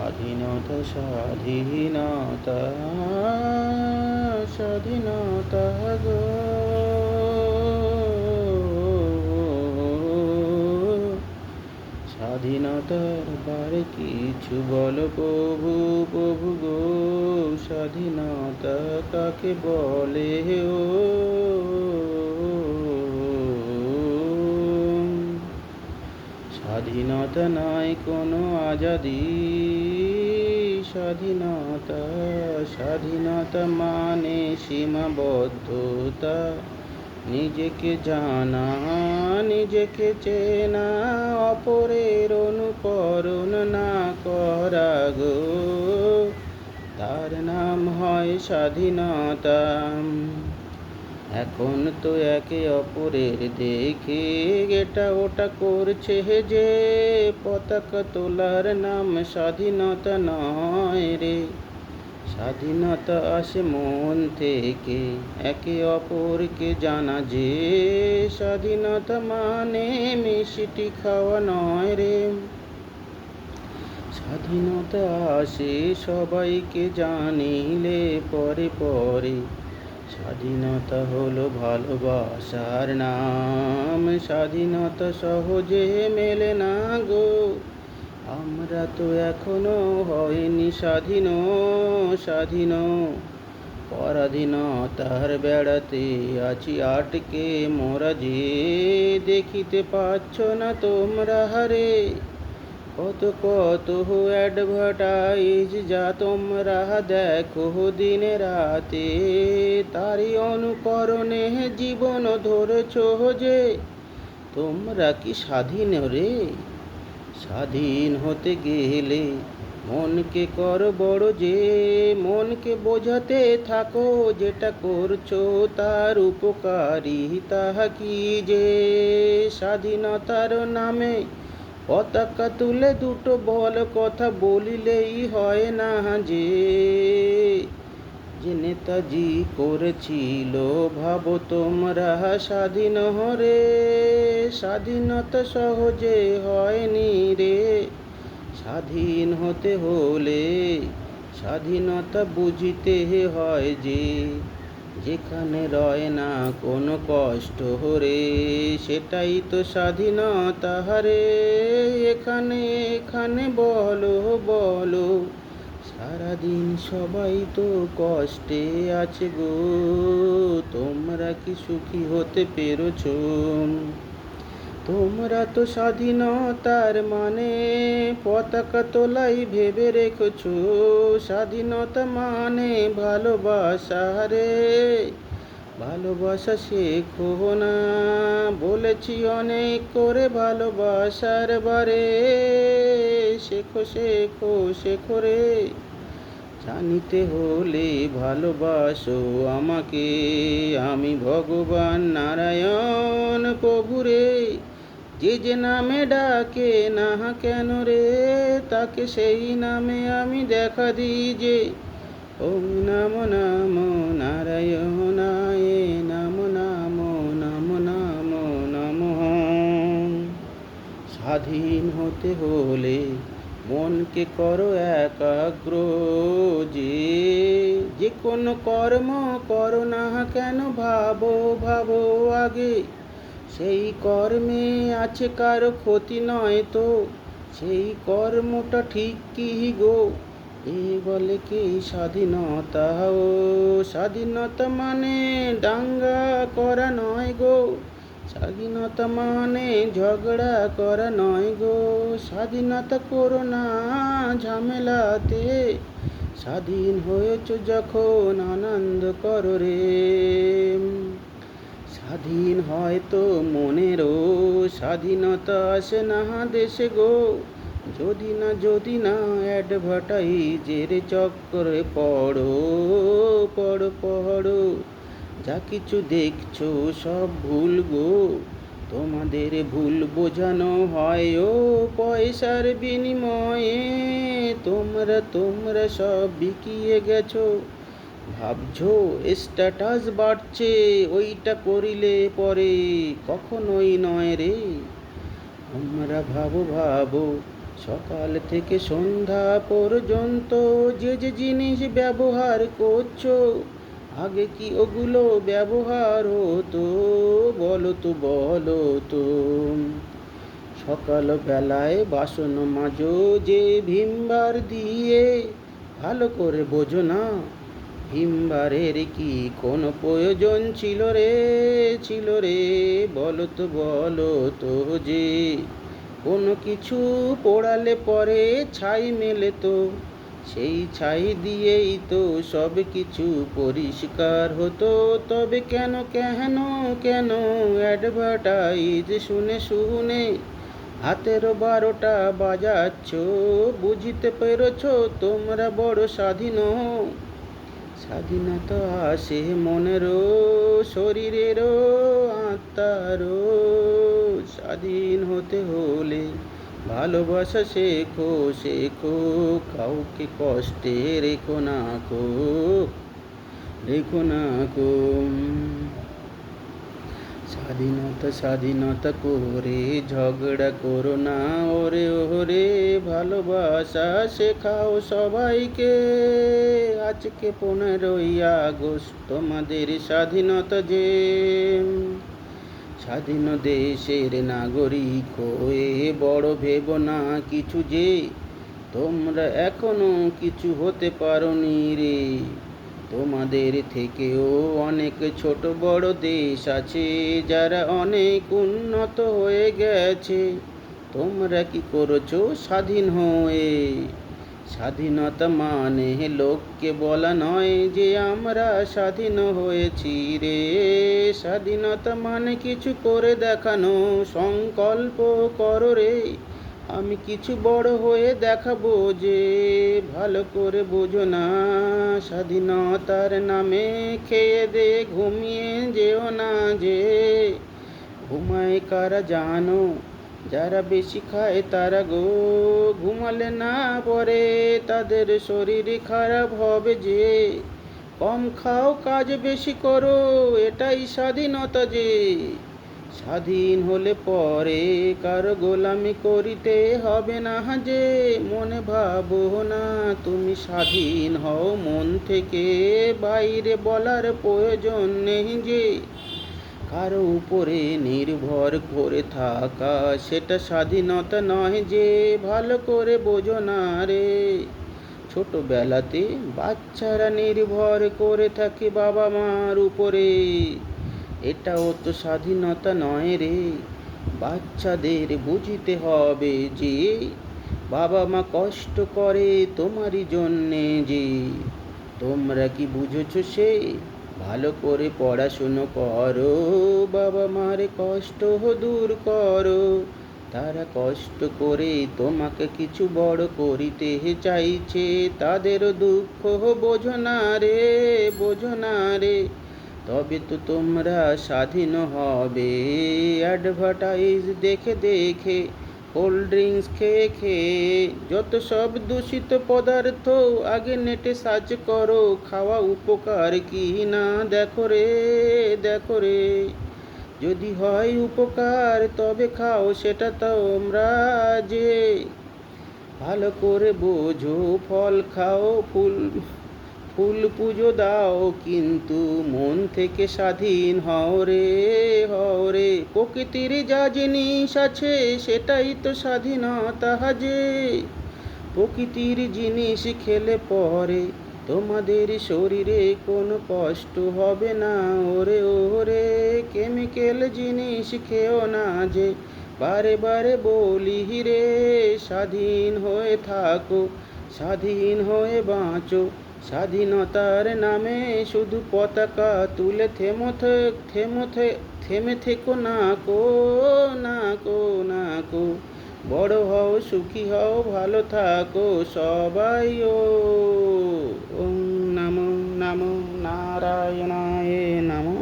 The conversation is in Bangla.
স্বাধীনতা স্বাধীনতা স্বাধীনতা গো, স্বাধীনতার বারে কিছু বলো প্রভু, প্রভু গো, স্বাধীনতা কাকে বলে ও? স্বাধীনতা নয় কোনো আজাদি, স্বাধীনতা স্বাধীনতা মানে সীমাবদ্ধতা, নিজেকে জানা নিজেকে চেনা, অপরের অনুকরণ না করা গো, তার নাম হয় স্বাধীনতা। এখন তো একে অপরের দেখে এটা ওটা করছে যে, পতাকা তোলার নাম স্বাধীনতা নয় রে। স্বাধীনতা আসে মন থেকে, একে অপরকে জানা যে, স্বাধীনতা মানে মিষ্টি খাওয়া নয় রে। স্বাধীনতা আসে সবাইকে জানিলে পরে পরে, স্বাধীনতা হলো ভালোবাসার নাম, স্বাধীনতা সহজে মেলে না গো, আমরা তো এখনো হয়নি স্বাধীন, স্বাধীন পরাধীনতার বেড়াতে আছি আটকে মোরা যে, দেখিতে পাচ্ছ না তোমরা হারে, কত কত অ্যাডভার্টাইজ যা তোমরা দেখো দিনে রাতে, তারই অনুকরণে জীবন ধরেছ যে, তোমরা কি স্বাধীন রে? স্বাধীন হতে গেলে মনকে কর বড় যে, মনকে বোঝাতে থাকো যেটা করছো তার উপকারী তাহা কি যে, স্বাধীনতার নামে পতাকা তুলে দুটো বল কথা বলিলেই হয় না যে, যে নেতাজি করেছিল ভাবো তোমরা স্বাধীন রে, স্বাধীনতা সহজে হয়নি রে। স্বাধীন হতে হলে স্বাধীনতা বুঝিতে হয় যে, যেখানে রয় না কোনো কষ্ট রে, সেটাই তো স্বাধীনতা রে। এখানে এখানে বলো বলো, সারাদিন সবাই তো কষ্টে আছে গো, তোমরা কি সুখী হতে পেরেছো? তোমরা তো স্বাধীনতার মানে পতাকা তোলাই ভেবে রেখেছো, স্বাধীনতা মানে ভালোবাসা রে, ভালোবাসা শেখো না, বলেছি অনেক করে ভালোবাসার বারে, শেখো শেখো শেখো রে। জানিতে হলে ভালোবাসো আমাকে, আমি ভগবান নারায়ণ প্রভু রে, যে যে নামে ডাকে না কেন রে, তাকে সেই নামে আমি দেখা দিই যে, ওম নমো নমো নারায়ণায়, নমো নমো নমো নমো নমঃ। স্বাধীন হতে হলে মনকে করো একাগ্র যে, যে কোনো কর্ম করো না কেন ভাবো ভাবো আগে, সেই কর্মে আছে কারো ক্ষতি নয় তো, সেই কর্মটা ঠিক কি গো, এ বলে কি স্বাধীনতা ও? স্বাধীনতা মানে দাঙ্গা করা নয় গো, স্বাধীনতা মানে ঝগড়া করা নয় গো, স্বাধীনতা করো না ঝামেলাতে, স্বাধীন হয়েছ যখন আনন্দ করো রে। স্বাধীন হয়তো মনেরও স্বাধীনতা আসে না দেশে গো, যদি না অ্যাডভার্টাইজের চক্করে পড়ো পড়ো পড়ো, যা কিছু দেখছো সব ভুল গো, তোমাদের ভুল বোঝানো হয় ও পয়সার বিনিময়ে, তোমরা সব বিকিয়ে গেছো, ভাবছো স্ট্যাটাস বাড়ছে ওইটা করিলে পরে, কখনোই নয় রে। তোমরা ভাবো ভাবো সকাল থেকে সন্ধ্যা পর্যন্ত যে যে জিনিস ব্যবহার করছো, আগে কি ওগুলো ব্যবহার হতো? বলো তো। সকাল বেলায় বাসন মাজো যে ভিমবার দিয়ে, ভালো করে বোঝো না ভিমবারের কি কোনো প্রয়োজন ছিল রে? বলো তো যে কোনো কিছু পোড়ালে পরে ছাই মেলে তো, সেই ছাই দিয়েই তো সব কিছু পরিষ্কার হতো। তবে কেন অ্যাডভার্টাইজ শুনে শুনে হাতের 12টা বাজাচ্ছ? বুঝতে পেরেছো তোমরা বড় স্বাধীন? স্বাধীনতা আসে মনেরও, শরীরেরও, আত্মারও। স্বাধীন হতে হলে ভালোবাসা শেখো, কাউকে কষ্টে রেখো না কো। স্বাধীনতা করে ঝগড়া করো না, ওরে ভালোবাসা শেখাও সবাইকে। আজকে 15ই আগস্ট তোমাদের স্বাধীনতা যে, স্বাধীন দেশের নাগরিক হয়ে বড় ভেবো না কিছু যে, তোমরা এখনো কিছু হতে পারোনি রে। তোমাদের থেকেও অনেক ছোট বড় দেশ আছে যারা অনেক উন্নত হয়ে গেছে। তোমরা কি করেছো স্বাধীন হয়ে? স্বাধীনতা মানে লোককে বলা নয় যে আমরা স্বাধীন হয়েছি রে। স্বাধীনতা মানে কিছু করে দেখানো, সংকল্প করো রে আমি কিছু বড় হয়ে দেখাবো যে। ভালো করে বোঝো না স্বাধীনতার নামে খেয়ে দে ঘুমিয়ে যেও না যে। ঘুমায় কারা জানো? যারা বেশি খায় তারা গো। ঘুমালে না পরে তাদের শরীর খারাপ হবে যে। কম খাও কাজ বেশি করো, এটাই স্বাধীনতা যে। স্বাধীন হলে পরে কারো গোলামি করিতে হবে না যে। মনে ভাবো না তুমি স্বাধীন হও মন থেকে, বাইরে বলার প্রয়োজন নেই যে। কারো উপরে নির্ভর করে থাকা সেটা স্বাধীনতা নয় যে। ভালো করে বোঝো না রে। ছোটবেলাতে বাচ্চারা নির্ভর করে থাকে বাবা মার উপরে, এটাও তো স্বাধীনতা নয় রে। বাচ্চাদের বুঝতে হবে যে বাবা মা কষ্ট করে তোমারই জন্যে যে। তোমরা কি বুঝেছো সে? ভালো করে পড়াশুনো করো, বাবা মার কষ্ট দূর করো। তারা কষ্ট করে তোমাকে কিছু বড় করিতে চাইছে, তাদের দুঃখ বোঝো না রে। তবে তো তোমরা স্বাধীন হবে। অ্যাডভার্টাইজ দেখে কোল্ড ড্রিঙ্কস খেয়ে যত সব দূষিত পদার্থ, আগে নেটে সার্চ করো খাওয়া উপকার কি না দেখো রে। যদি হয় উপকার তবে খাও সেটা তোমরা যে। ভালো করে বোঝো ফল খাও, ফুল পুজো দাও, কিন্তু মন থেকে স্বাধীন হও রে। প্রকৃতির যা জিনিস আছে সেটাই তো স্বাধীনতা যে। প্রকৃতির জিনিস খেলে পরে তোমাদের শরীরে কোনো কষ্ট হবে না ওরে। কেমিক্যাল জিনিস খেও না যে। বারে বলি রে, স্বাধীন হয়ে থাকো, স্বাধীন হয়ে বাঁচো। স্বাধীনতার নামে শুধু পতাকা তুলে থেমে থেকো না কো। বড় হও, সুখী হও, ভালো থাকো সবাই। ওম নমো নারায়ণায় নমঃ।